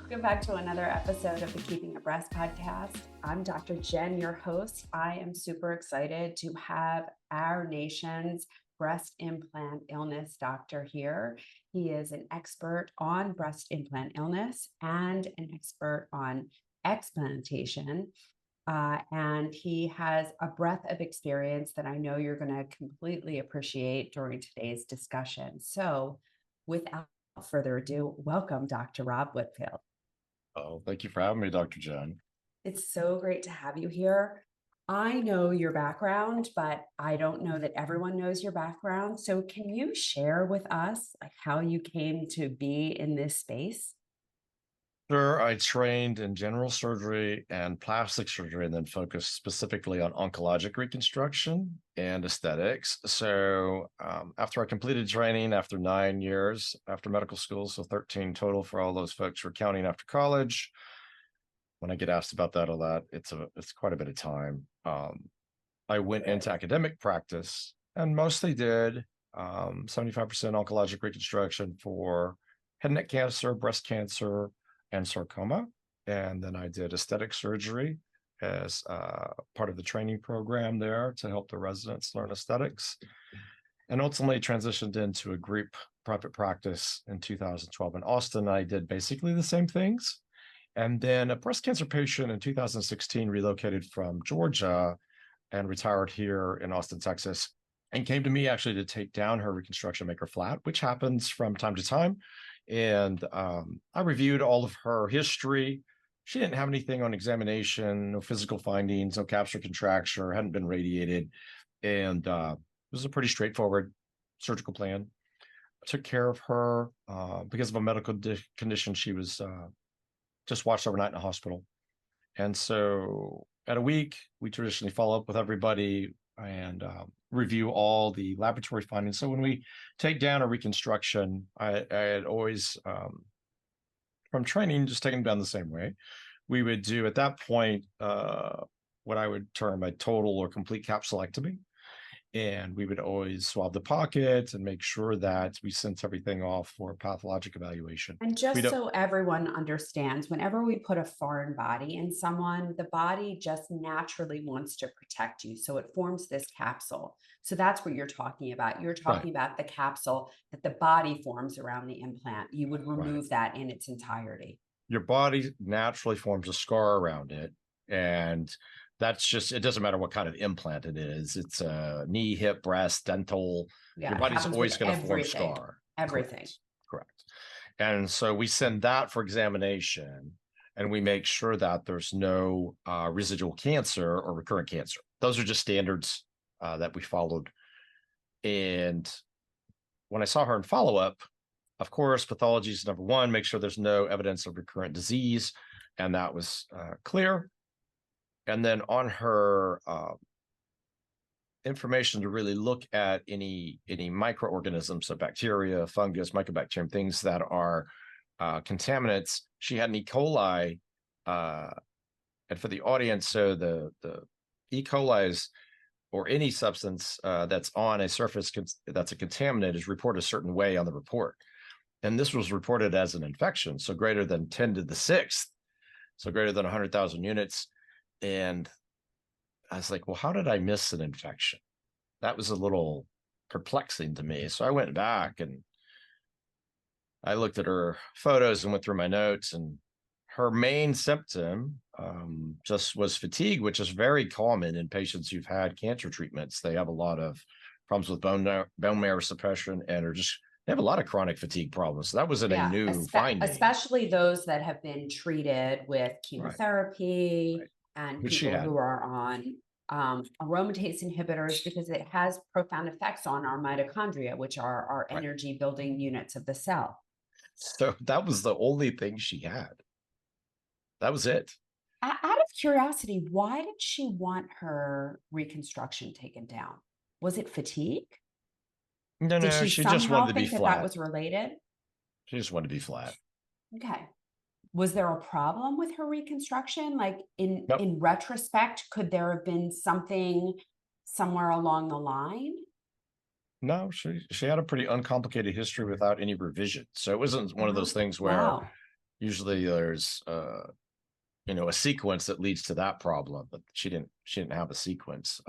Welcome back to another episode of the Keeping It Breast podcast. I'm Dr. Jen, your host. I am super excited to have our nation's breast implant illness doctor here. He is an expert on breast implant illness and an expert on explantation. And he has a breadth of experience that I know you're going to completely appreciate during today's discussion. So, without further ado, welcome, Dr. Rob Whitfield. Oh, thank you for having me, Dr. Jen. It's so great to have you here. I know your background, but I don't know that everyone knows your background. So can you share with us like how you came to be in this space? Sure, I trained in general surgery and plastic surgery and then focused specifically on oncologic reconstruction and aesthetics. So after I completed training after 9 years after medical school, so 13 total for all those folks who are counting after college. When I get asked about that a lot, it's quite a bit of time. I went into academic practice and mostly did 75% oncologic reconstruction for head and neck cancer, breast cancer, and sarcoma. And then I did aesthetic surgery as part of the training program there to help the residents learn aesthetics. And ultimately transitioned into a group private practice in 2012 in Austin. I did basically the same things. And then a breast cancer patient in 2016 relocated from Georgia and retired here in Austin, Texas, and came to me actually to take down her reconstruction, make her flat, which happens from time to time. And I reviewed all of her history. She didn't have anything on examination, no physical findings, no capsular contracture, hadn't been radiated. And it was a pretty straightforward surgical plan. I took care of her because of a medical condition. She was just watched overnight in a hospital. And so at a week, we traditionally follow up with everybody and review all the laboratory findings. So when we take down a reconstruction, I had always, from training, just taken down the same way. We would do at that point what I would term a total or complete capsulectomy. And we would always swab the pocket and make sure that we sent everything off for pathologic evaluation. And We just don't, so everyone understands, whenever we put a foreign body in someone, the body just naturally wants to protect you. So it forms this capsule. So that's what you're talking about. You're right, talking about the capsule that the body forms around the implant. You would right. remove that in its entirety. Your body naturally forms a scar around it. And that's just, it doesn't matter what kind of implant it is. It's a knee, hip, breast, dental. Yeah, Your it body's happens with always going to form everything. scar. Everything. Correct. Correct. And so we send that for examination and we make sure that there's no residual cancer or recurrent cancer. Those are just standards that we followed. And when I saw her in follow-up, of course, pathology is number one, make sure there's no evidence of recurrent disease. And that was clear. And then on her information to really look at any microorganisms, so bacteria, fungus, mycobacterium, things that are contaminants. She had an E. coli, and for the audience, so the E. coli's or any substance that's on a surface that's a contaminant is reported a certain way on the report. And this was reported as an infection, so greater than 10 to the sixth, so greater than 100,000 units. And I was like, well, how did I miss an infection? That was a little perplexing to me. So I went back and I looked at her photos and went through my notes, and her main symptom just was fatigue, which is very common in patients who've had cancer treatments. They have a lot of problems with bone marrow suppression and are just, they have a lot of chronic fatigue problems. So that wasn't a Yeah, new finding. especially those that have been treated with Right, chemotherapy right. and Which she people had. who are on aromatase inhibitors, because it has profound effects on our mitochondria, which are our Right. energy building units of the cell. So that was the only thing she had. That was it. Out of curiosity, why did she want her reconstruction taken down? Was it fatigue? No, Did no, she she just wanted somehow to be think that that flat. was related? She just wanted to be flat. Okay. Was there a problem with her reconstruction? Like Nope. in retrospect, could there have been something somewhere along the line? No, she had a pretty uncomplicated history without any revision. So it wasn't one of those Oh, things where wow. Usually there's a sequence that leads to that problem, but she didn't have a sequence.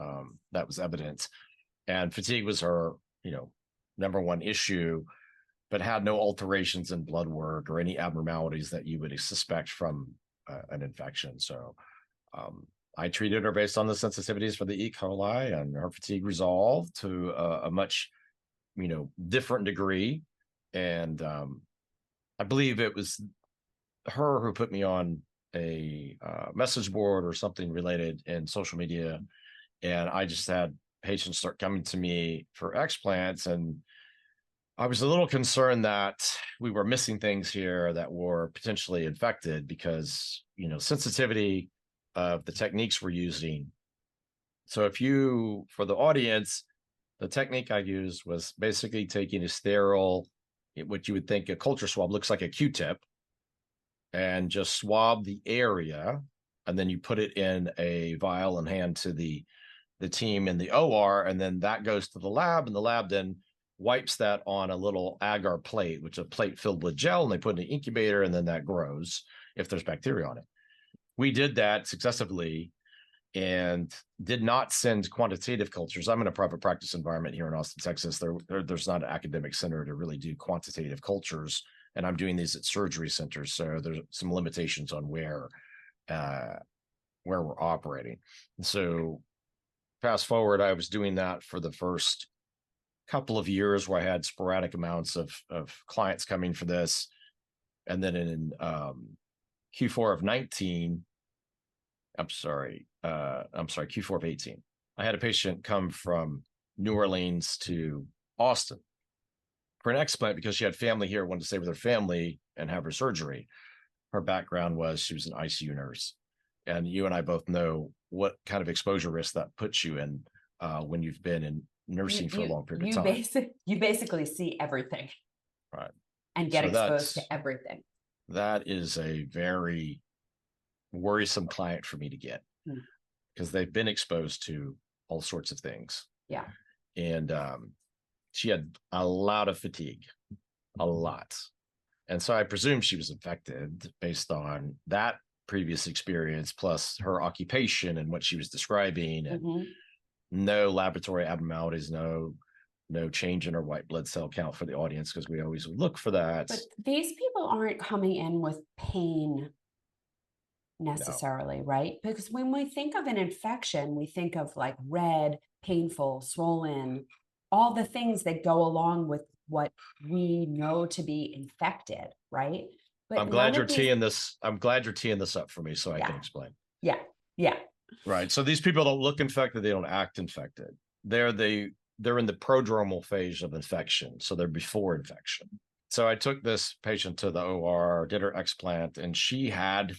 That was evident. And fatigue was her, number one issue, but had no alterations in blood work or any abnormalities that you would suspect from an infection. So I treated her based on the sensitivities for the E. coli, and her fatigue resolved to a much, different degree. And I believe it was her who put me on a message board or something related in social media. And I just had patients start coming to me for explants, and I was a little concerned that we were missing things here that were potentially infected because, sensitivity of the techniques we're using. So for the audience, the technique I used was basically taking a sterile, what you would think a culture swab looks like a Q-tip, and just swab the area. And then you put it in a vial and hand to the team in the OR. And then that goes to the lab, and the lab then wipes that on a little agar plate, which is a plate filled with gel, and they put in an incubator, and then that grows if there's bacteria on it. We did that successively and did not send quantitative cultures. I'm in a private practice environment here in Austin, Texas. There's not an academic center to really do quantitative cultures, and I'm doing these at surgery centers. So there's some limitations on where we're operating. And so fast forward, I was doing that for the first couple of years where I had sporadic amounts of clients coming for this. And then in Q4 of 19, Q4 of 18, I had a patient come from New Orleans to Austin for an explant because she had family here, wanted to stay with her family and have her surgery. Her background was she was an ICU nurse. And you and I both know what kind of exposure risk that puts you in when you've been in nursing for a long period of time. You basically see everything. Right. And get exposed to everything. That is a very worrisome client for me to get because they've been exposed to all sorts of things. Yeah. And she had a lot of fatigue, a lot. And so I presume she was infected based on that previous experience, plus her occupation and what she was describing, and no laboratory abnormalities, no change in her white blood cell count for the audience, because we always look for that. But these people aren't coming in with pain necessarily, right? Because when we think of an infection, we think of like red, painful, swollen, all the things that go along with what we know to be infected, right? But I'm glad you're teeing this up for me so I can explain. Yeah. Yeah. Right. So these people don't look infected, they don't act infected. They're in the prodromal phase of infection. So they're before infection. So I took this patient to the OR, did her explant, and she had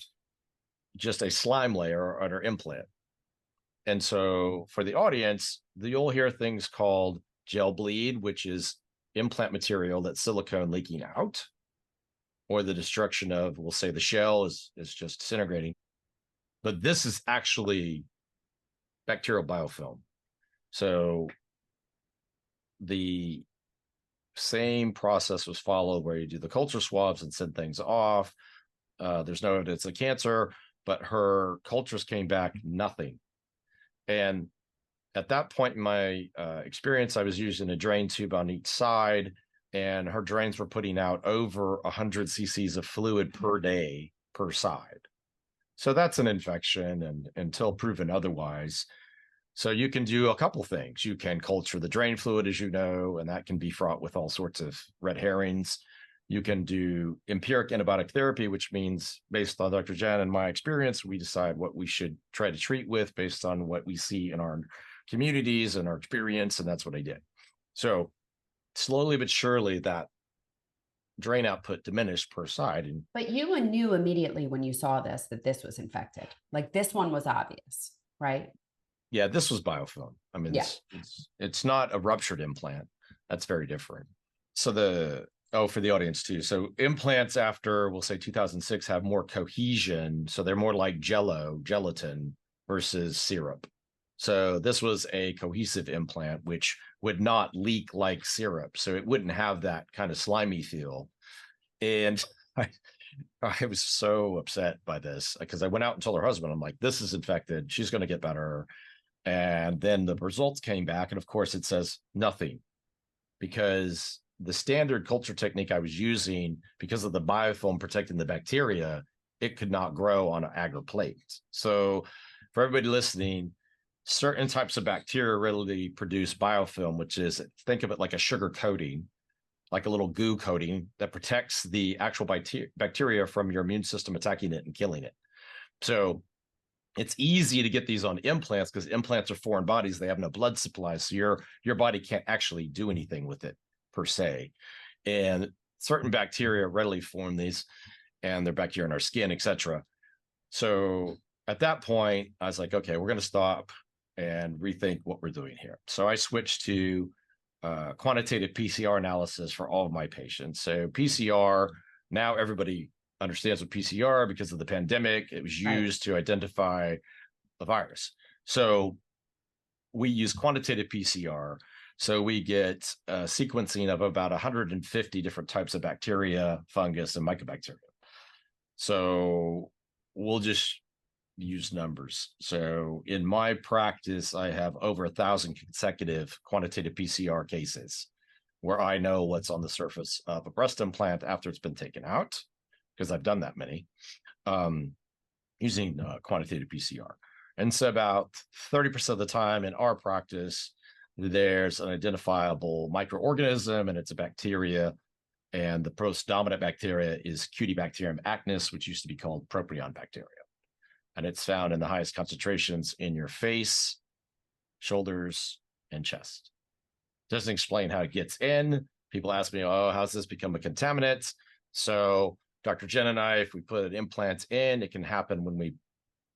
just a slime layer on her implant. And so for the audience, you'll hear things called gel bleed, which is implant material that's silicone leaking out, or the destruction of, we'll say the shell is just disintegrating. But this is actually bacterial biofilm. So the same process was followed where you do the culture swabs and send things off. There's no evidence of cancer, but her cultures came back nothing. And at that point in my experience, I was using a drain tube on each side, and her drains were putting out over 100 cc's of fluid per day per side. So that's an infection, and until proven otherwise. So you can do a couple things. You can culture the drain fluid, as you know, and that can be fraught with all sorts of red herrings. You can do empiric antibiotic therapy, which means based on Dr. Jen and my experience, we decide what we should try to treat with based on what we see in our communities and our experience, and that's what I did. So slowly but surely that drain output diminished per side. But you knew immediately when you saw this that this was infected. Like this one was obvious, right? Yeah, this was biofilm. I mean, it's not a ruptured implant. That's very different. So for the audience too. So implants after, we'll say 2006, have more cohesion. So they're more like gelatin versus syrup. So this was a cohesive implant, which would not leak like syrup. So it wouldn't have that kind of slimy feel. And I, I was so upset by this because I went out and told her husband, I'm like, this is infected. She's going to get better. And then the results came back. And of course, it says nothing because the standard culture technique I was using, because of the biofilm protecting the bacteria, it could not grow on an agar plate. So for everybody listening, certain types of bacteria readily produce biofilm, which is, think of it like a sugar coating, like a little goo coating that protects the actual bacteria from your immune system attacking it and killing it. So it's easy to get these on implants because implants are foreign bodies. They have no blood supply. So your body can't actually do anything with it per se. And certain bacteria readily form these, and they're back here in our skin, etc. So at that point, I was like, okay, we're going to stop and rethink what we're doing here. So I switched to quantitative PCR analysis for all of my patients. So PCR, now everybody understands what PCR because of the pandemic. It was Right. used to identify the virus. So we use quantitative PCR. So we get sequencing of about 150 different types of bacteria, fungus, and mycobacteria. So we'll just use numbers. So in my practice, I have over 1,000 consecutive quantitative PCR cases where I know what's on the surface of a breast implant after it's been taken out, because I've done that many, using quantitative PCR. And so about 30% of the time in our practice, there's an identifiable microorganism, and it's a bacteria. And the most dominant bacteria is Cutibacterium acnes, which used to be called proprion bacteria. And it's found in the highest concentrations in your face, shoulders, and chest. Doesn't explain how it gets in. People ask me, oh, how's this become a contaminant? So Dr. Jen and I, if we put an implant in, it can happen when we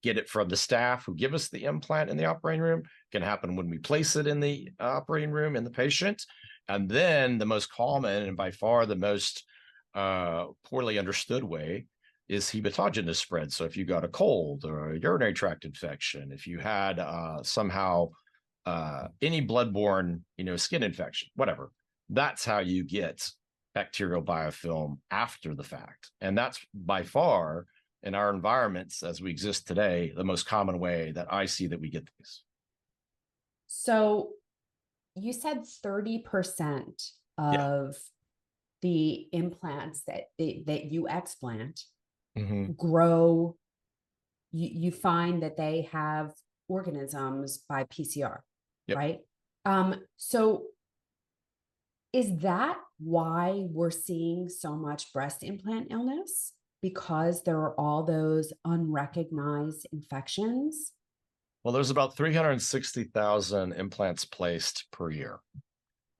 get it from the staff who give us the implant in the operating room. It can happen when we place it in the operating room in the patient. And then the most common and by far the most poorly understood way is hematogenous spread. So if you got a cold or a urinary tract infection, if you had somehow any bloodborne, skin infection, whatever, that's how you get bacterial biofilm after the fact. And that's by far, in our environments as we exist today, the most common way that I see that we get these. So you said 30% Yeah. of the implants that you explant Mm-hmm. grow, you find that they have organisms by PCR, Yep. right? So is that why we're seeing so much breast implant illness? Because there are all those unrecognized infections? Well, there's about 360,000 implants placed per year.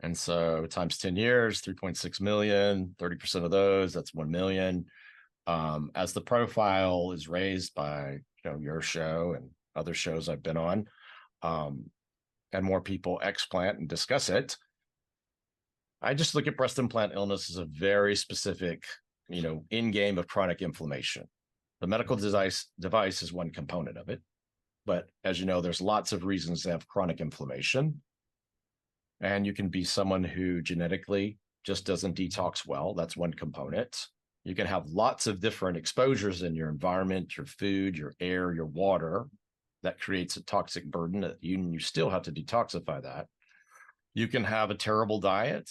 And so times 10 years, 3.6 million, 30% of those, that's 1 million. As the profile is raised by your show and other shows I've been on, and more people explant and discuss it, I just look at breast implant illness as a very specific, in game of chronic inflammation. The medical device is one component of it, but as you know, there's lots of reasons to have chronic inflammation, and you can be someone who genetically just doesn't detox well. That's one component. You can have lots of different exposures in your environment, your food, your air, your water, that creates a toxic burden that you still have to detoxify that. You can have a terrible diet.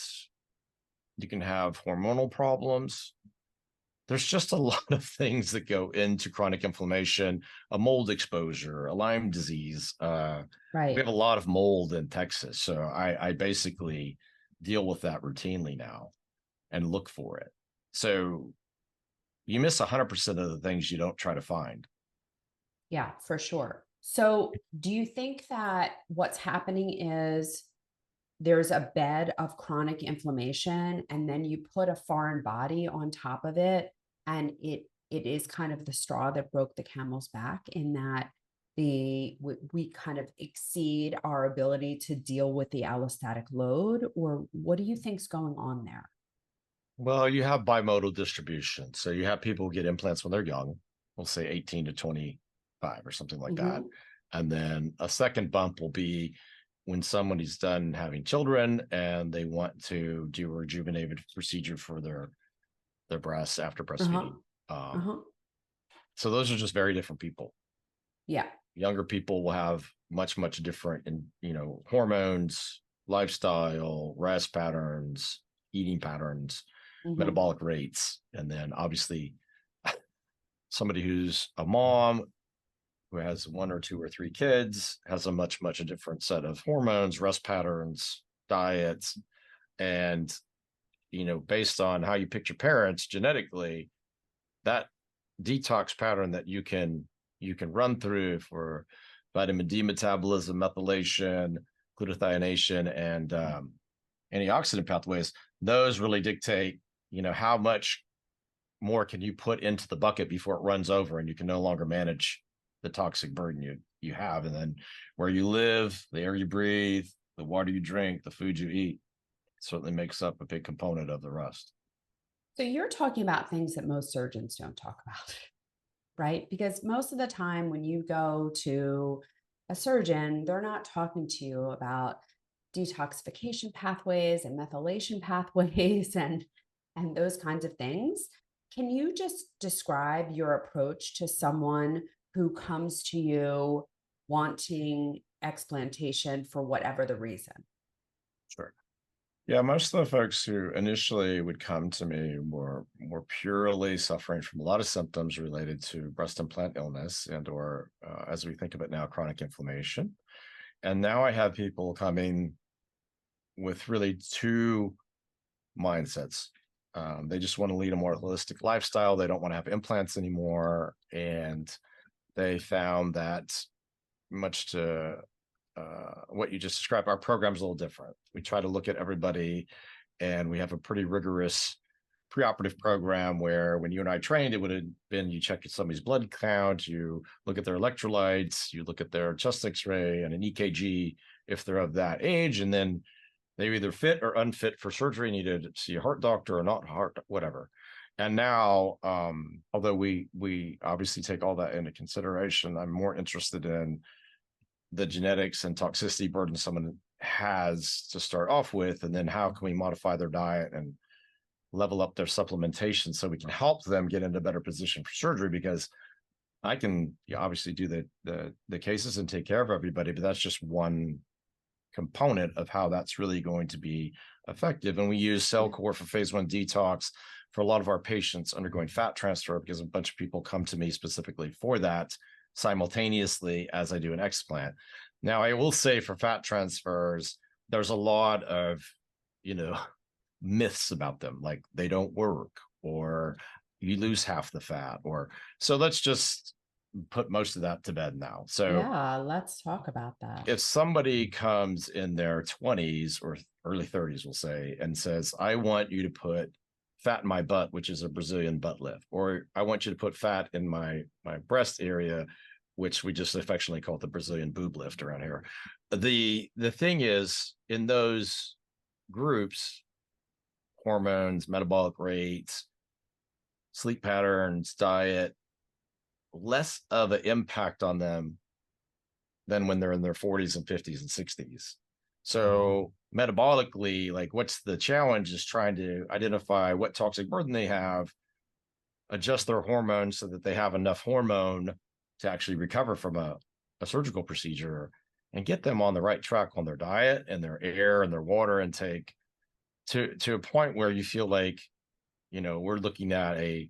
You can have hormonal problems. There's just a lot of things that go into chronic inflammation, a mold exposure, a Lyme disease. We Right. have a lot of mold in Texas. So I basically deal with that routinely now and look for it. So you miss 100% of the things you don't try to find. Yeah, for sure. So do you think that what's happening is there's a bed of chronic inflammation and then you put a foreign body on top of it, and it is kind of the straw that broke the camel's back, in that we kind of exceed our ability to deal with the allostatic load? Or what do you think's going on there? Well, you have bimodal distribution. So you have people who get implants when they're young, we'll say 18 to 25 or something like that. Mhm. And then a second bump will be when somebody's done having children and they want to do a rejuvenative procedure for their their breasts after Uh-huh. breastfeeding. Um, Uh-huh. so those are just very different people. Yeah. Younger people will have much different, hormones, lifestyle, rest patterns, eating patterns, Mm-hmm. metabolic rates, and then obviously somebody who's a mom who has one or two or three kids has a much a different set of hormones, rest patterns, diets, and based on how you picked your parents genetically, that detox pattern that you can run through for vitamin D metabolism, methylation, glutathione, and antioxidant pathways, those really dictate how much more can you put into the bucket before it runs over and you can no longer manage the toxic burden you have. And then where you live, the air you breathe, the water you drink, the food you eat certainly makes up a big component of the rest. So you're talking about things that most surgeons don't talk about, right? Because most of the time when you go to a surgeon, they're not talking to you about detoxification pathways and methylation pathways and those kinds of things. Can you just describe your approach to someone who comes to you wanting explantation for whatever the reason? Sure. Yeah, most of the folks who initially would come to me were more purely suffering from a lot of symptoms related to breast implant illness and or as we think of it now, chronic inflammation. And now I have people coming with really two mindsets. They just want to lead a more holistic lifestyle. They don't want to have implants anymore. And they found that, much to what you just described, our program's a little different. We try to look at everybody, and we have a pretty rigorous pre-operative program where when you and I trained, it would have been you check somebody's blood count, you look at their electrolytes, you look at their chest x-ray and an EKG if they're of that age, and then they're either fit or unfit for surgery, needed to see a heart doctor or not heart, whatever. And now, although we obviously take all that into consideration, I'm more interested in the genetics and toxicity burden someone has to start off with, and then how can we modify their diet and level up their supplementation so we can help them get into a better position for surgery. Because I can obviously do the cases and take care of everybody, but that's just one component of how that's really going to be effective. And we use cell core for phase one detox for a lot of our patients undergoing fat transfer, because a bunch of people come to me specifically for that simultaneously as I do an explant. Now, I will say for fat transfers, there's a lot of, myths about them, like they don't work, or you lose half the fat, or so let's just put most of that to bed now. So Yeah, let's talk about that. if somebody comes in their 20s or early 30s, we'll say, and says, I want you to put fat in my butt, which is a Brazilian butt lift, or I want you to put fat in my breast area, which we just affectionately call it the Brazilian boob lift around here. The thing is, in those groups, hormones, metabolic rates, sleep patterns, diet, less of an impact on them than when they're in their 40s and 50s and 60s. So metabolically, like, what's the challenge is trying to identify what toxic burden they have, adjust their hormones so that they have enough hormone to actually recover from a surgical procedure, and get them on the right track on their diet and their air and their water intake to a point where you feel like, we're looking at a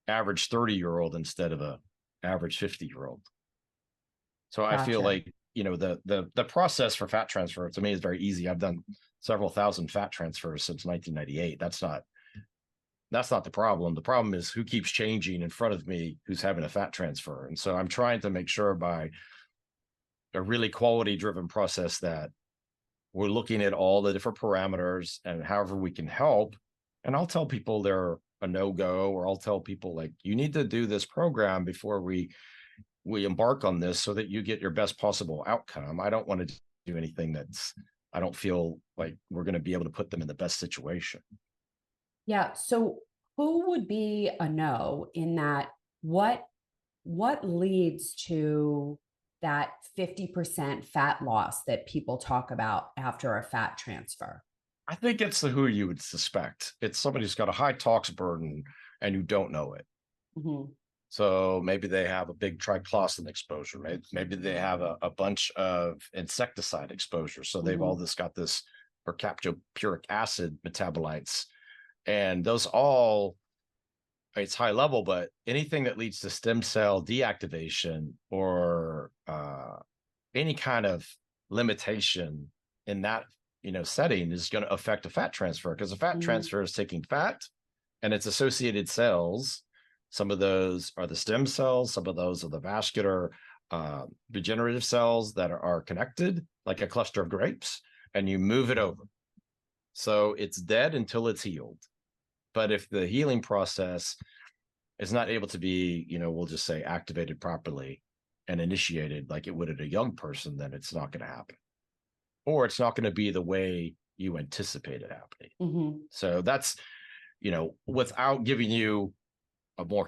average 30-year-old instead of a average 50-year-old. So I feel Gotcha. like, the process for fat transfer to me is very easy. I've done several thousand fat transfers since 1998. That's not the problem. The problem is who keeps changing in front of me who's having a fat transfer. And so I'm trying to make sure by a really quality driven process that we're looking at all the different parameters and however we can help. And I'll tell people they're a no-go, or I'll tell people, like, you need to do this program before we embark on this so that you get your best possible outcome. I don't want to do anything that's, I don't feel like we're going to be able to put them in the best situation. Yeah. So who would be a no in that? What what leads to that 50% fat loss that people talk about after a fat transfer? I think it's who you would suspect. It's somebody who's got a high tox burden and you don't know it. Hmm. So maybe they have a big triclosan exposure. Maybe they have a bunch of insecticide exposure. So they've all Hmm. this got this percaptopuric acid metabolites. And those all, it's high level, but anything that leads to stem cell deactivation or any kind of limitation in that setting is going to affect a fat transfer, because a fat Hmm. transfer is taking fat and its associated cells. Some of those are the stem cells, some of those are the vascular regenerative cells that are connected like a cluster of grapes, and you move it over. So it's dead until it's healed. But if the healing process is not able to be, we'll just say activated properly and initiated like it would at a young person, then it's not going to happen. Or it's not going to be the way you anticipate it happening. Hmm. So that's, without giving you a more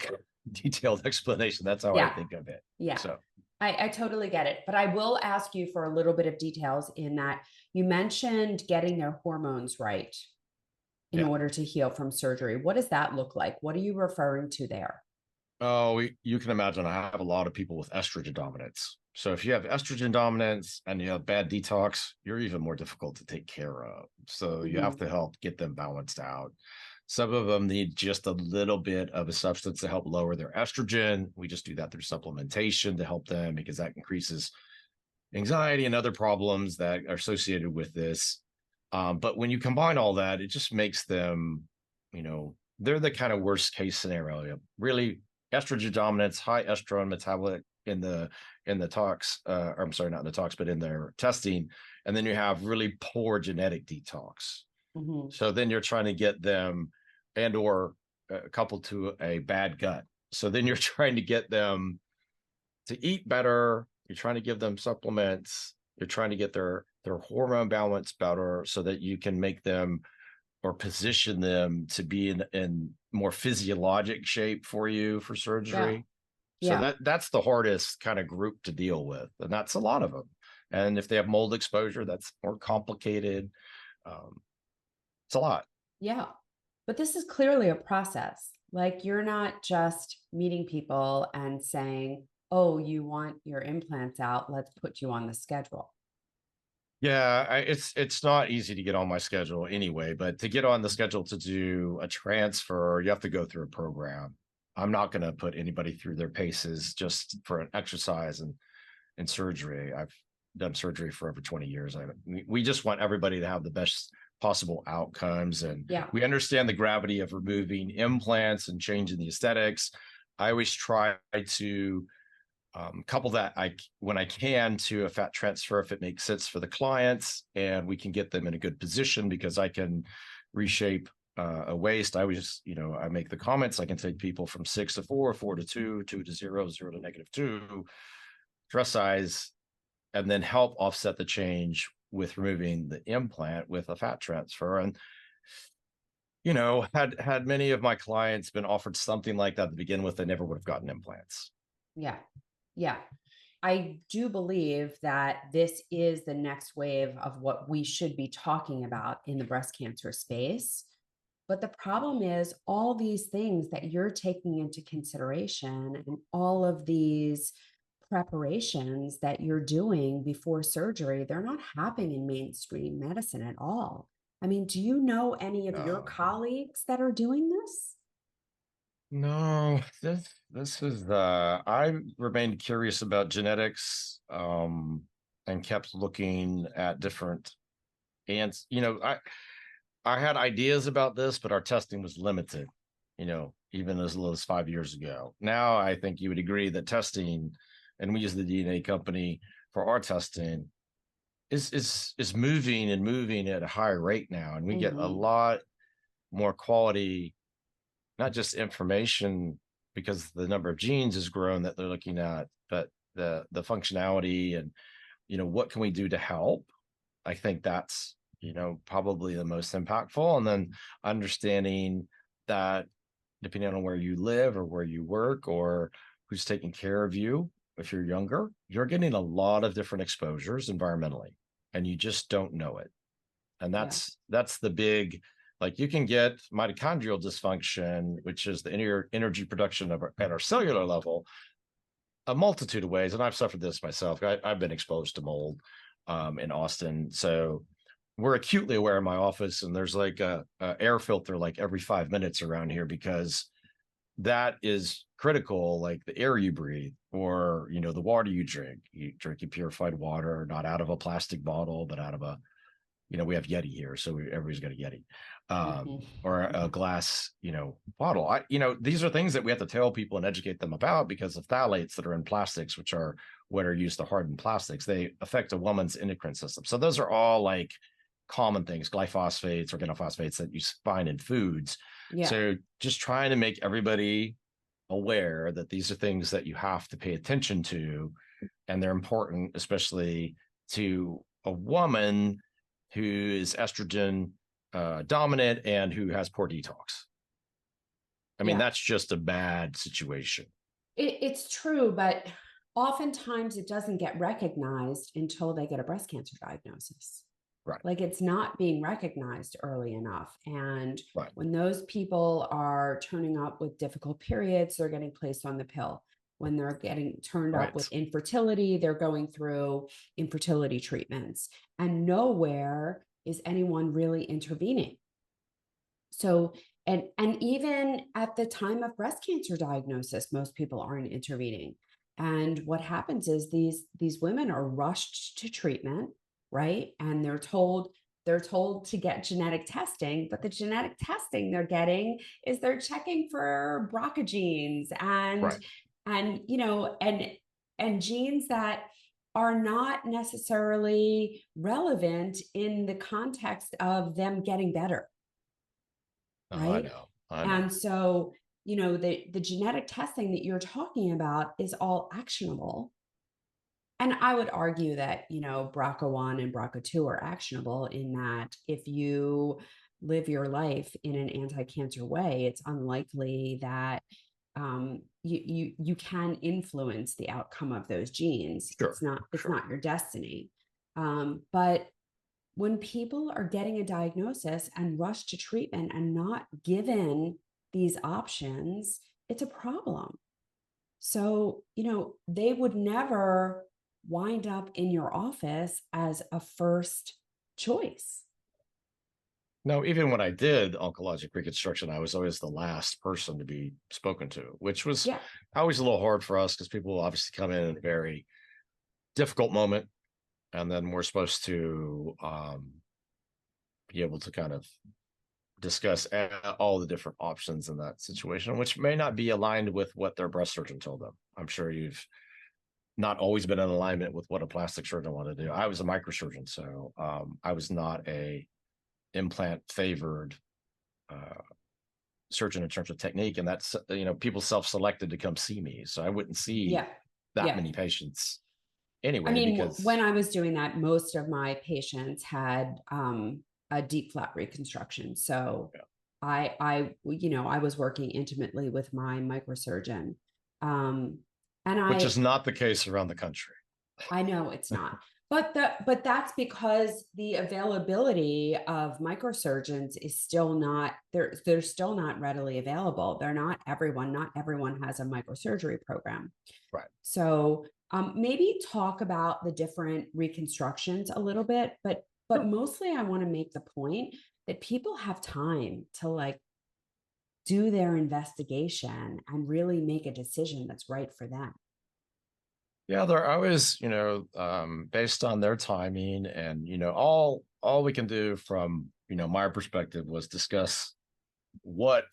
detailed explanation, that's how I Yeah. think of it. Yeah. So, I totally get it. But I will ask you for a little bit of details in that you mentioned getting their hormones right in yeah. order to heal from surgery. What does that look like? What are you referring to there? Oh, you can imagine I have a lot of people with estrogen dominance. So if you have estrogen dominance and you have bad detox, you're even more difficult to take care of. So you have Hmm. to help get them balanced out. Some of them need just a little bit of a substance to help lower their estrogen. We just do that through supplementation to help them, because that increases anxiety and other problems that are associated with this. But when you combine all that, it just makes them, they're the kind of worst case scenario. Really, estrogen dominance, high estrogen metabolic in the tox, or I'm sorry, not in the tox, but in their testing, and then you have really poor genetic detox. Hmm. So then you're trying to get them, and or coupled to a bad gut. So then you're trying to get them to eat better. You're trying to give them supplements. You're trying to get their hormone balance better so that you can make them or position them to be in more physiologic shape for you for Yeah. surgery. So Yeah. that's the hardest kind of group to deal with, and that's a lot of them. And if they have mold exposure, that's more complicated. Um, it's a lot. Yeah. But this is clearly a process. Like you're not just meeting people and saying, oh, you want your implants out, let's put you on the schedule. Yeah, it's not easy to get on my schedule anyway, but to get on the schedule to do a transfer, you have to go through a program. I'm not going to put anybody through their paces just for an exercise and surgery. I've done surgery for over 20 years. We just want everybody to have the best possible outcomes, and Yeah. we understand the gravity of removing implants and changing the aesthetics. I always try to couple that when I can to a fat transfer if it makes sense for the clients, and we can get them in a good position because I can reshape a waist. I always, I make the comments. I can take people from 6 to 4, 4 to 2, 2 to 0, 0 to -2, dress size, and then help offset the change with removing the implant with a fat transfer. And had many of my clients been offered something like that to begin with, they never would have gotten implants. Yeah. Yeah. I do believe that this is the next wave of what we should be talking about in the breast cancer space. But the problem is, all these things that you're taking into consideration and all of these preparations that you're doing before surgery, they're not happening in mainstream medicine at all. I mean, do you know any of your No. colleagues that are doing this? No, this is I remained curious about genetics, and kept looking at different ants. I had ideas about this, but our testing was limited, even as little as 5 years ago. Now I think you would agree that testing, and we use the DNA company for our testing, is moving and moving at a higher rate now, and we get a Hmm. lot more quality, not just information, because the number of genes has grown that they're looking at, but the functionality and what can we do to help. I think that's probably the most impactful. And then understanding that depending on where you live or where you work or who's taking care of you, if you're younger, you're getting a lot of different exposures environmentally, and you just don't know it And Yeah. that's the big, like you can get mitochondrial dysfunction, which is the energy production at our cellular level, a multitude of ways. And I've suffered this myself. I've been exposed to mold in Austin. So we're acutely aware in my office, and there's like a air filter like every 5 minutes around here, because that is critical. Like the air you breathe, or the water you drink. You drink purified water, not out of a plastic bottle, but out of a, we have Yeti here, so everybody's got a Yeti, or a glass, bottle. These are things that we have to tell people and educate them about, because of phthalates that are in plastics, which are what are used to harden plastics. They affect a woman's endocrine system. So those are all like common things, glyphosates, organophosphates that you find in foods. Yeah. So just trying to make everybody aware that these are things that you have to pay attention to, and they're important, especially to a woman who is estrogen dominant and who has poor detox. I mean, Yeah. that's just a bad situation. It's true, but oftentimes it doesn't get recognized until they get a breast cancer diagnosis. Right. Like it's not being recognized early enough. And Right. when those people are turning up with difficult periods, they're getting placed on the pill. When they're getting turned up with infertility, they're going through infertility treatments, and nowhere is anyone really intervening. So, and even at the time of breast cancer diagnosis, most people aren't intervening. And what happens is these women are rushed to treatment, right? And they're told to get genetic testing, but the genetic testing they're getting is they're checking for BRCA genes and genes that are not necessarily relevant in the context of them getting better. Oh, Right. I know. And so, the genetic testing that you're talking about is all actionable. And I would argue that, BRCA1 and BRCA2 are actionable in that if you live your life in an anti-cancer way, it's unlikely that you can influence the outcome of those genes. Sure. It's not your destiny. But when people are getting a diagnosis and rushed to treatment and not given these options, it's a problem. So, they would never wind up in your office as a first choice. No, even when I did oncologic reconstruction, I was always the last person to be spoken to, which was always a little hard for us, because people obviously come in a very difficult moment, and then we're supposed to be able to kind of discuss all the different options in that situation, which may not be aligned with what their breast surgeon told them. I'm sure you've not always been in alignment with what a plastic surgeon wanted to do. I was a microsurgeon, so I was not a implant favored surgeon in terms of technique, and that's people self-selected to come see me, so I wouldn't see that many patients anyway. I mean, because when I was doing that, most of my patients had a deep flat reconstruction. So I was working intimately with my microsurgeon. Which is not the case around the country. I know it's not. But that's because the availability of microsurgeons is still not they're still not readily available. Not everyone has a microsurgery program. Right. So maybe talk about the different reconstructions a little bit, but mostly I want to make the point that people have time to like do their investigation and really make a decision that's right for them. Yeah, they're always, based on their timing, and all we can do from my perspective was discuss what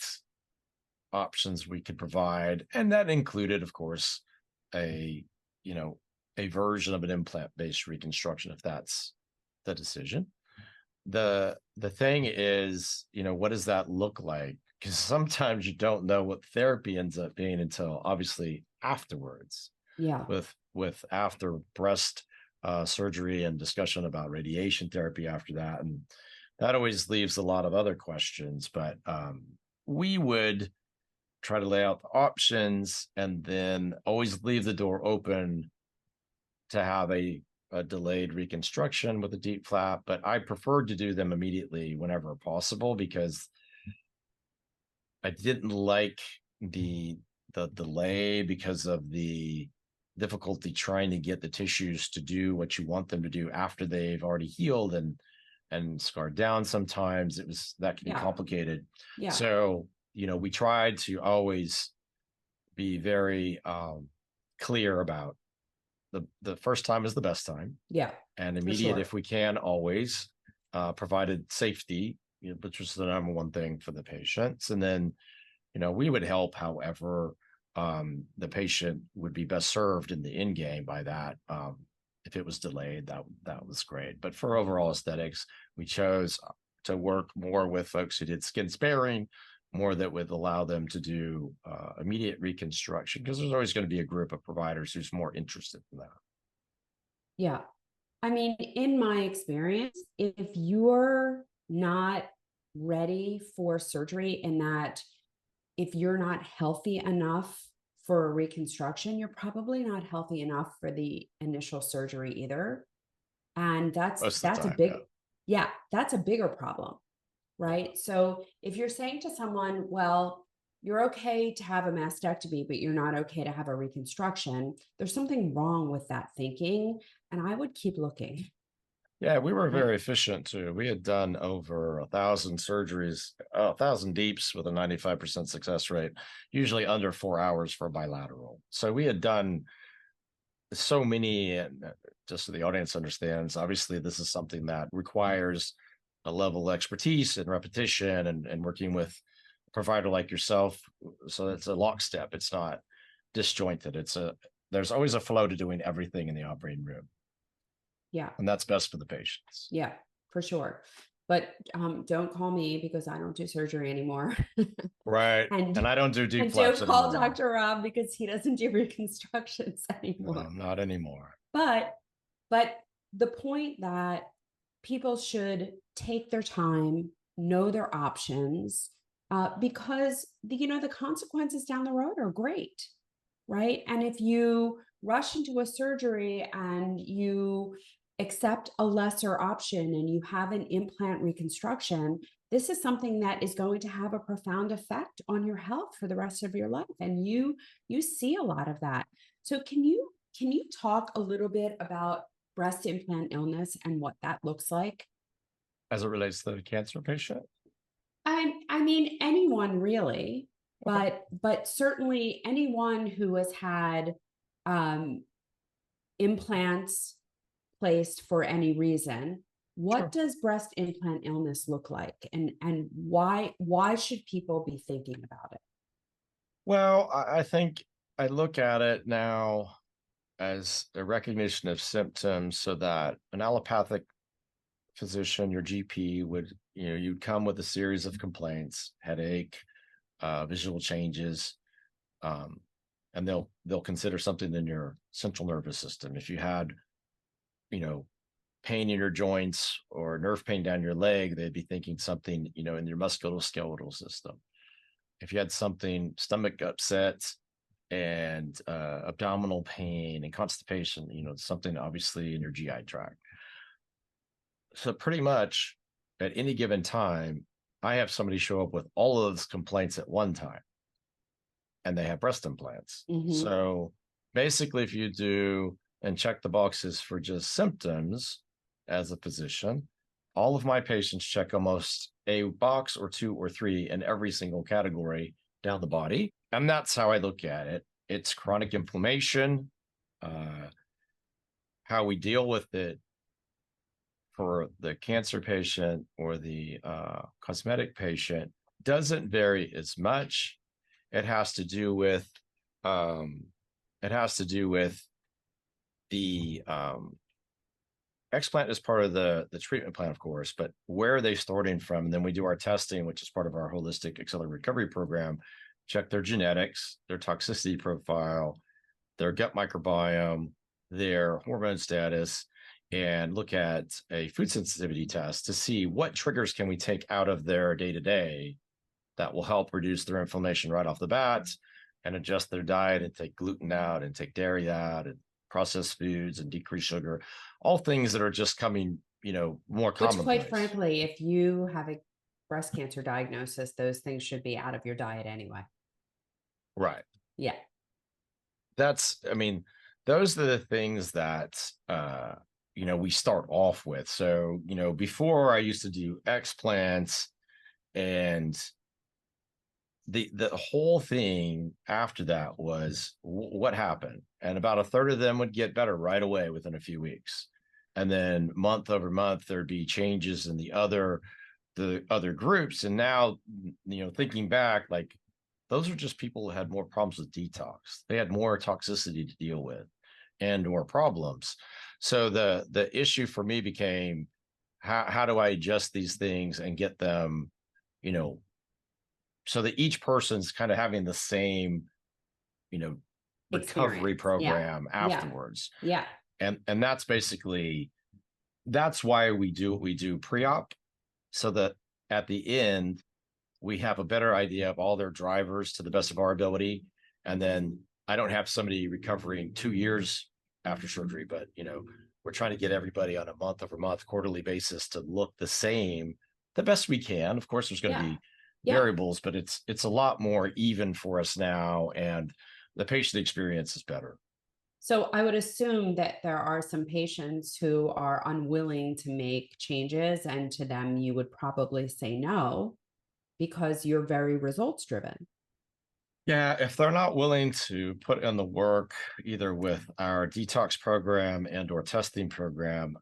options we could provide, and that included, of course, a a version of an implant-based reconstruction, if that's the decision. The thing is, what does that look like? Because sometimes you don't know what therapy ends up being until obviously afterwards. Yeah. With after breast surgery, and discussion about radiation therapy after that, and that always leaves a lot of other questions. But we would try to lay out the options, and then always leave the door open to have a a delayed reconstruction with a deep flap, but I preferred to do them immediately whenever possible because I didn't like the delay because of the difficulty trying to get the tissues to do what you want them to do after they've already healed and scarred down. Sometimes that can be Yeah. complicated. Yeah. So, we tried to always be very clear about the first time is the best time. Yeah. And For immediate sure. if we can, always, provided safety, which was the number one thing for the patients. And then, we would help however the patient would be best served in the end game by that. If it was delayed, that was great. But for overall aesthetics, we chose to work more with folks who did skin sparing, more that would allow them to do immediate reconstruction, because there's always going to be a group of providers who's more interested in that. Yeah. I mean, in my experience, if you're not ready for surgery, in that if you're not healthy enough for a reconstruction, you're probably not healthy enough for the initial surgery either. And Most of the that's a time, big, yeah. yeah, that's a bigger problem, right? So if you're saying to someone, well, you're okay to have a mastectomy, but you're not okay to have a reconstruction, there's something wrong with that thinking. And I would keep looking. Yeah, we were Right. very efficient too. We had done over 1,000 surgeries, 1,000 deeps with a 95% success rate, usually under 4 hours for bilateral. So we had done so many, and just so the audience understands, obviously this is something that requires a level of expertise and repetition and working with a provider like yourself. So it's a lockstep. It's not disjointed. There's always a flow to doing everything in the operating room, Yeah. and that's best for the patients. Yeah, for sure. But don't call me because I don't do surgery anymore. Right. and And I don't do deep and don't flaps call anymore. Dr. Rob because he doesn't do reconstructions anymore. Not anymore. But but the point that people should take their time, know their options, because the consequences down the road are great, right? And if you rush into a surgery and you accept a lesser option and you have an implant reconstruction, this is something that is going to have a profound effect on your health for the rest of your life. And you see a lot of that. So can you talk a little bit about breast implant illness and what that looks like? As it relates to the cancer patient? I mean anyone really, Okay. but certainly anyone who has had um, implants placed for any reason. What Sure. does breast implant illness look like, and why should people be thinking about it? Well, I think I look at it now as a recognition of symptoms so that an allopathic physician, your GP would, you'd come with a series of complaints, headache, visual changes, um, and they'll consider something in your central nervous system. If you had, you know, pain in your joints or nerve pain down your leg, they'd be thinking something, in your musculoskeletal system. If you had something, stomach upset and abdominal pain and constipation, something obviously in your GI tract. So pretty much at any given time, I have somebody show up with all of those complaints at one time, and they have breast implants. Mm-hmm. So basically, if you do and check the boxes for just symptoms as a physician, all of my patients check almost a box or two or three in every single category down the body. And that's how I look at it. It's chronic inflammation, how we deal with it for the cancer patient or the cosmetic patient doesn't vary as much. It has to do with um, the explant is part of the treatment plan, of course, but where are they starting from? And then we do our testing, which is part of our holistic accelerated recovery program, check their genetics, their toxicity profile, their gut microbiome, their hormone status, and look at a food sensitivity test to see what triggers can we take out of their day-to-day that will help reduce their inflammation right off the bat and adjust their diet and take gluten out and take dairy out and processed foods and decreased sugar, all things that are just coming, more Which, quite commonplace. frankly, if you have a breast cancer diagnosis, those things should be out of your diet anyway. Right. Yeah. I mean, those are the things that, we start off with. So, before I used to do explants, and the whole thing after that was what happened, and about a third of them would get better right away within a few weeks, and then month over month there'd be changes in the other groups. And now, thinking back, like, those are just people who had more problems with detox. They had more toxicity to deal with and more problems. So the issue for me became, how do I adjust these things and get them, you know so that each person's kind of having the same, you know, recovery Experience. Yeah. program Yeah. afterwards. Yeah. And that's why we do what we do pre-op, so that at the end we have a better idea of all their drivers to the best of our ability. And then I don't have somebody recovering 2 years after surgery, but we're trying to get everybody on a month over month, quarterly basis to look the same the best we can. Of course, there's going to Yeah. be Yeah. variables, but it's a lot more even for us now, and the patient experience is better. So I would assume that there are some patients who are unwilling to make changes, and to them, you would probably say no because you're very results driven. Yeah, if they're not willing to put in the work, either with our detox program and or testing program,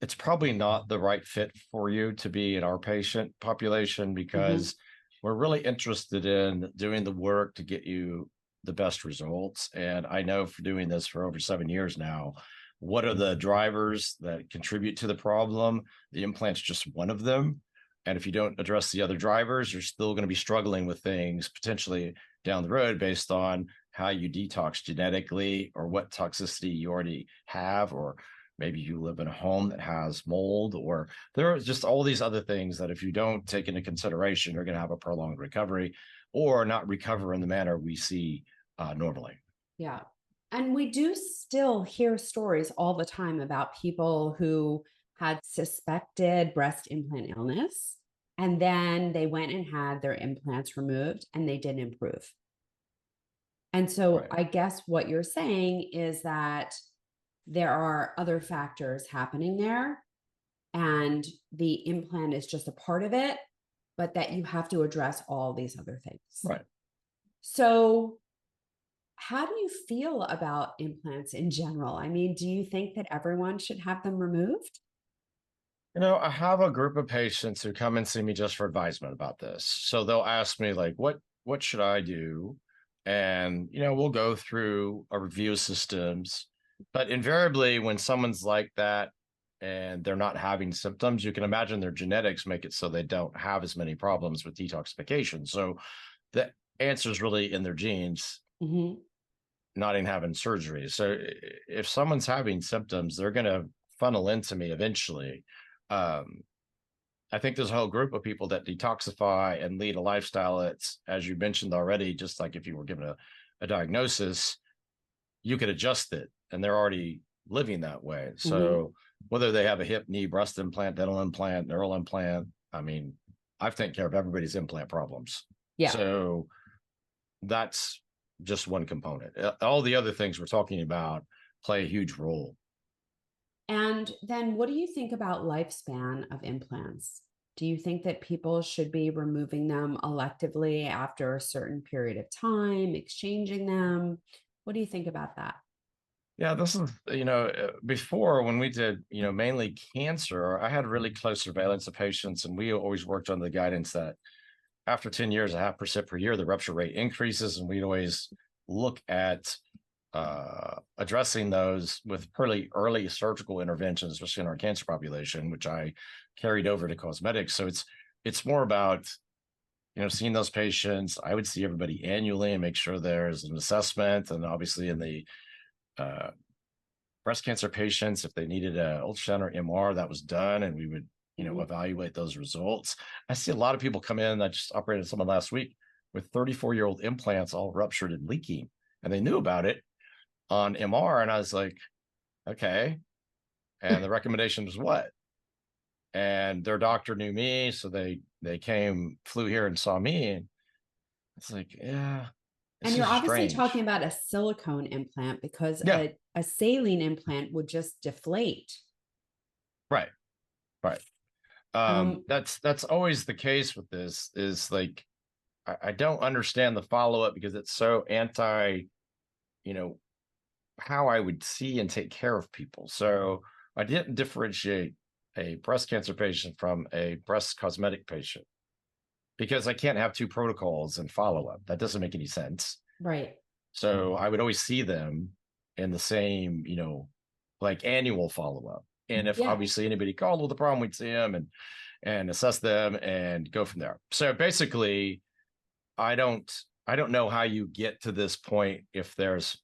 it's probably not the right fit for you to be in our patient population, Mhm. because we're really interested in doing the work to get you the best results. And I know, for doing this for over 7 years now, what are the drivers that contribute to the problem? The implant's just one of them. And if you don't address the other drivers, you're still going to be struggling with things potentially down the road, based on how you detox genetically, or what toxicity you already have, or maybe you live in a home that has mold, or there are just all these other things that, if you don't take into consideration, you're going to have a prolonged recovery, or not recover in the manner we see normally. Yeah. And we do still hear stories all the time about people who had suspected breast implant illness, and then they went and had their implants removed and they didn't improve. And so Right. I guess what you're saying is that there are other factors happening there, and the implant is just a part of it, but that you have to address all these other things. Right. So, how do you feel about implants in general? I mean, do you think that everyone should have them removed? I have a group of patients who come and see me just for advisement about this. So they'll ask me, like, what should I do? And we'll go through a review of systems. But invariably, when someone's like that and they're not having symptoms, you can imagine their genetics make it so they don't have as many problems with detoxification. So the answer is really in their genes, Mhm. not in having surgery. So if someone's having symptoms, they're going to funnel into me eventually. Um, I think there's a whole group of people that detoxify and lead a lifestyle that's, as you mentioned already, just like if you were given a diagnosis, you could adjust it, and they're already living that way. Mhm. So whether they have a hip, knee, breast implant, dental implant, neural implant, I mean, I've taken care of everybody's implant problems. Yeah. So that's just one component. All the other things we're talking about play a huge role. And then what do you think about lifespan of implants? Do you think that people should be removing them electively after a certain period of time, exchanging them? What do you think about that? Yeah, this is, before, when we did, mainly cancer, I had really close surveillance of patients, and we always worked on the guidance that after 10 years, 0.5% per year, the rupture rate increases. And we'd always look at addressing those with early surgical interventions, especially in our cancer population, which I carried over to cosmetics. So it's more about, seeing those patients. I would see everybody annually and make sure there's an assessment. And obviously, in the uh, breast cancer patients, if they needed a ultrasound or MR, that was done, and we would, Mhm. evaluate those results. I see a lot of people come in. I just operated someone last week with 34-year-old implants all ruptured and leaking, and they knew about it. on MR. And I was like, okay. And the recommendation was what? And their doctor knew me. So they flew here and saw me. And it's like, yeah, And this you're is obviously talking strange. about a silicone implant because Yeah. a saline implant would just deflate. Right. Right. Um, That's always the case with this is like, I don't understand the follow-up because it's so anti, you know, how I would see and take care of people. So I didn't differentiate a breast cancer patient from a breast cosmetic patient because I can't have two protocols and follow-up. That doesn't make any sense. right. So I would always see them in the same, like annual follow-up. And if Yeah. obviously anybody called with a problem, we'd see them and assess them and go from there. So basically, I don't I don't know how you get to this point if there's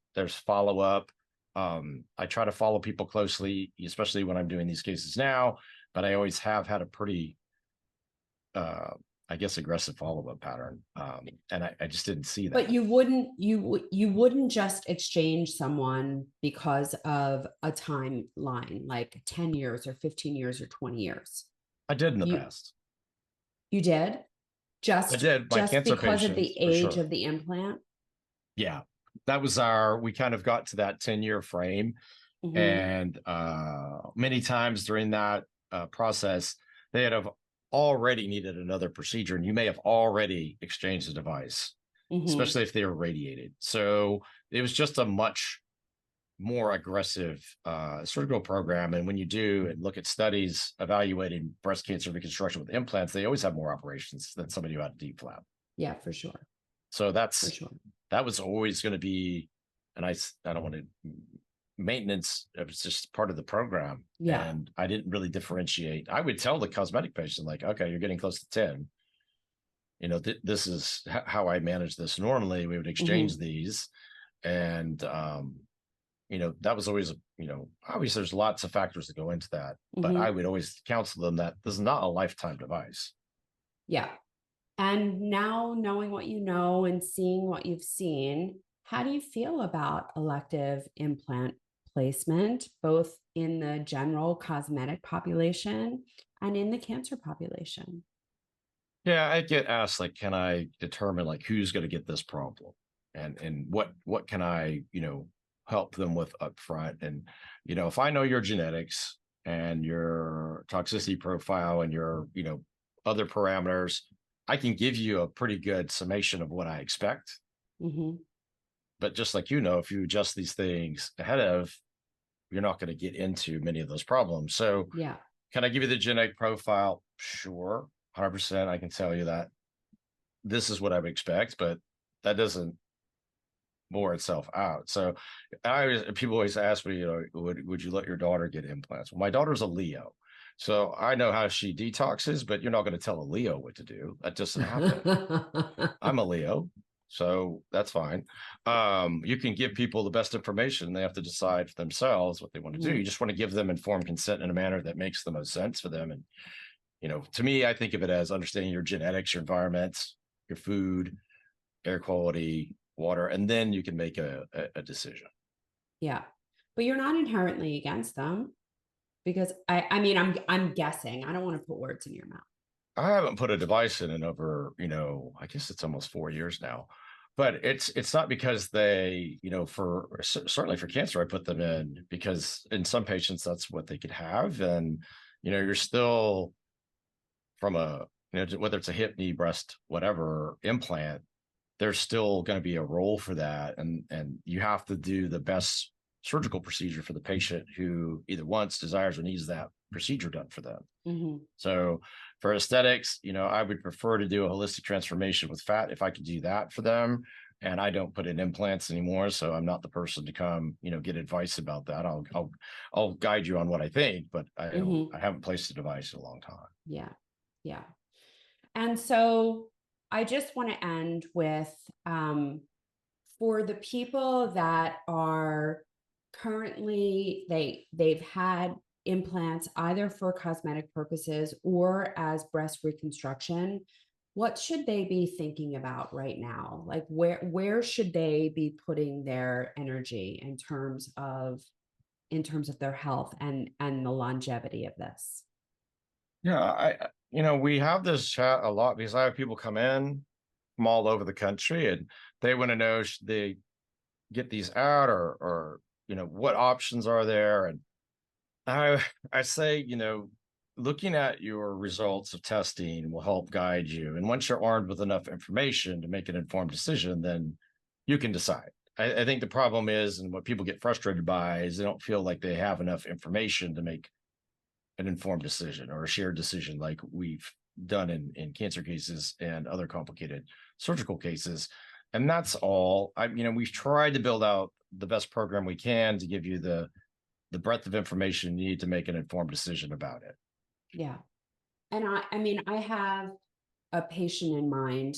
follow-up. I try to follow people closely, especially when I'm doing these cases now, but I always have had a pretty uh I guess aggressive follow-up pattern. And I just didn't see But that. you wouldn't just exchange someone because of a timeline, like 10 years or 15 years or 20 years. I did in the You past. you did I did my just cancer because of patients the for age sure. of the implant. Yeah. That was we kind of got to that 10-year frame. Hmm. And many times during that process, they have already needed another procedure, and you may have already exchanged the device, Hmm. especially if they were radiated. So it was just a much more aggressive surgical program. And when you do and look at studies evaluating breast cancer reconstruction with implants, they always have more operations than somebody who had a deep flap. Yeah, for sure. So For sure. that was always going to be, and I don't want to maintenance. It was just part of the program, Yeah. and I didn't really differentiate. I would tell the cosmetic patient like, okay, you're getting close to 10. This is how I manage this. Normally, we would exchange Hmm. these, and that was always, obviously there's lots of factors that go into that, but I Hmm. would always counsel them that this is not a lifetime device. Yeah. And now knowing what you know and seeing what you've seen, how do you feel about elective implant placement, both in the general cosmetic population and in the cancer population? Yeah, I get asked like, can I determine like who's going to get this problem, and what can I help them with up front? And if I know your genetics and your toxicity profile and your other parameters, I can give you a pretty good summation of what I expect. Hmm. But just like if you adjust these things ahead of, you're not going to get into many of those problems. So Yeah. can I give you the genetic profile? Sure, 100%. I can tell you that this is what I would expect, but that doesn't bore itself out. So people always ask me, would you let your daughter get implants? Well, my daughter's a Leo. So I know how she detoxes, but you're not going to tell a Leo what to do. That doesn't happen. I'm a Leo, so that's fine. You can give people the best information. They have to decide for themselves what they want to do. You Mhm. just want to give them informed consent in a manner that makes the most sense for them. And to me, I think of it as understanding your genetics, your environment, your food, air quality, water, and then you can make a decision. Yeah. But you're not inherently against them because I mean I'm guessing. I don't want to put words in your mouth. I haven't put a device in over, I guess it's almost 4 years now. But it's not because they, for certainly for cancer, I put them in because in some patients that's what they could have. And, you're still from whether it's a hip, knee, breast, whatever implant, there's still going to be a role for that, and you have to do the best surgical procedure for the patient who either wants, desires, or needs that procedure done for them. Hmm. So for aesthetics, I would prefer to do a holistic transformation with fat if I could do that for them. And I don't put in implants anymore, so I'm not the person to come, get advice about that. I'll guide you on what I think, but I Hmm. haven't placed a device in a long time. Yeah. Yeah. And so I just want to end with for the people that are currently they've had implants either for cosmetic purposes or as breast reconstruction. what should they be thinking about right now? Like where should they be putting their energy in terms of their health and the longevity of this? Yeah, we have this chat a lot because I have people come in from all over the country and they want to know should they get these out or what options are there. And I say, looking at your results of testing will help guide you. And once you're armed with enough information to make an informed decision, then you can decide. I think the problem is, and what people get frustrated by, is they don't feel like they have enough information to make an informed decision or a shared decision like we've done in cancer cases and other complicated surgical cases. And that's all. We've tried to build out the best program we can to give you the breadth of information you need to make an informed decision about it. Yeah. And I mean, I have a patient in mind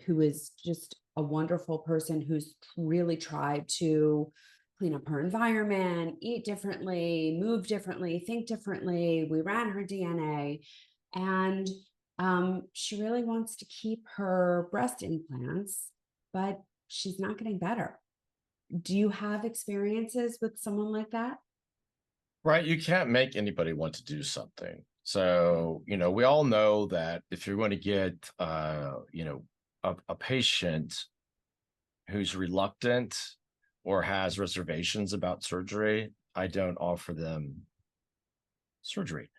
who is just a wonderful person who's really tried to clean up her environment, eat differently, move differently, think differently. We ran her DNA, and she really wants to keep her breast implants, but she's not getting better. Do you have experiences with someone like that? Right. You can't make anybody want to do something. So, we all know that if you're going to get, a patient who's reluctant or has reservations about surgery, I don't offer them surgery.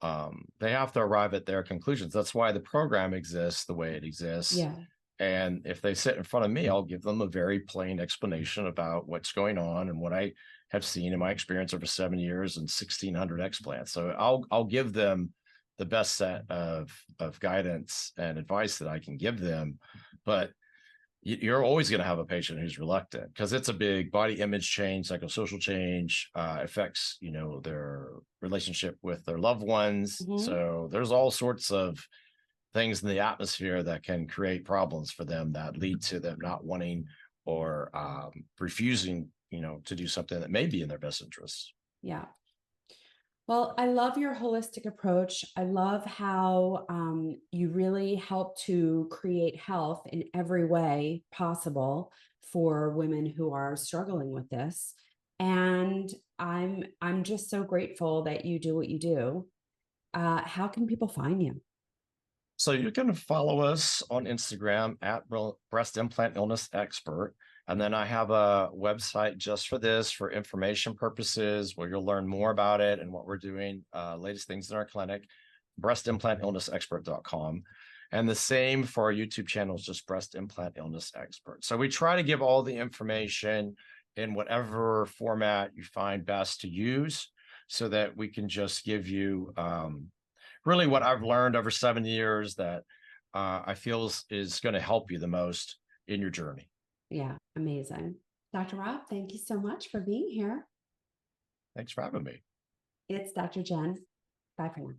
They have to arrive at their conclusions. That's why the program exists the way it exists. Yeah. And if they sit in front of me, I'll give them a very plain explanation about what's going on and what I have seen in my experience over 7 years and 1,600 explants. So I'll give them the best set of guidance and advice that I can give them. But you're always going to have a patient who's reluctant because it's a big body image change, psychosocial change, affects their relationship with their loved ones. Mhm. So there's all sorts of things in the atmosphere that can create problems for them that lead to them not wanting or refusing to do something that may be in their best interests. Yeah. Well, I love your holistic approach. I love how you really help to create health in every way possible for women who are struggling with this. And I'm just so grateful that you do what you do. How can people find you? So you can follow us on Instagram at Breast Implant Illness Expert. And then I have a website just for this for information purposes where you'll learn more about it and what we're doing, latest things in our clinic, breastimplantillnessexpert.com. And the same for our YouTube channel is just Breast Implant Illness Expert. So we try to give all the information in whatever format you find best to use so that we can just give you really what I've learned over 7 years that I feel is going to help you the most in your journey. Yeah, amazing. Dr. Rob, thank you so much for being here. Thanks for having me. It's Dr. Jen. Bye for now.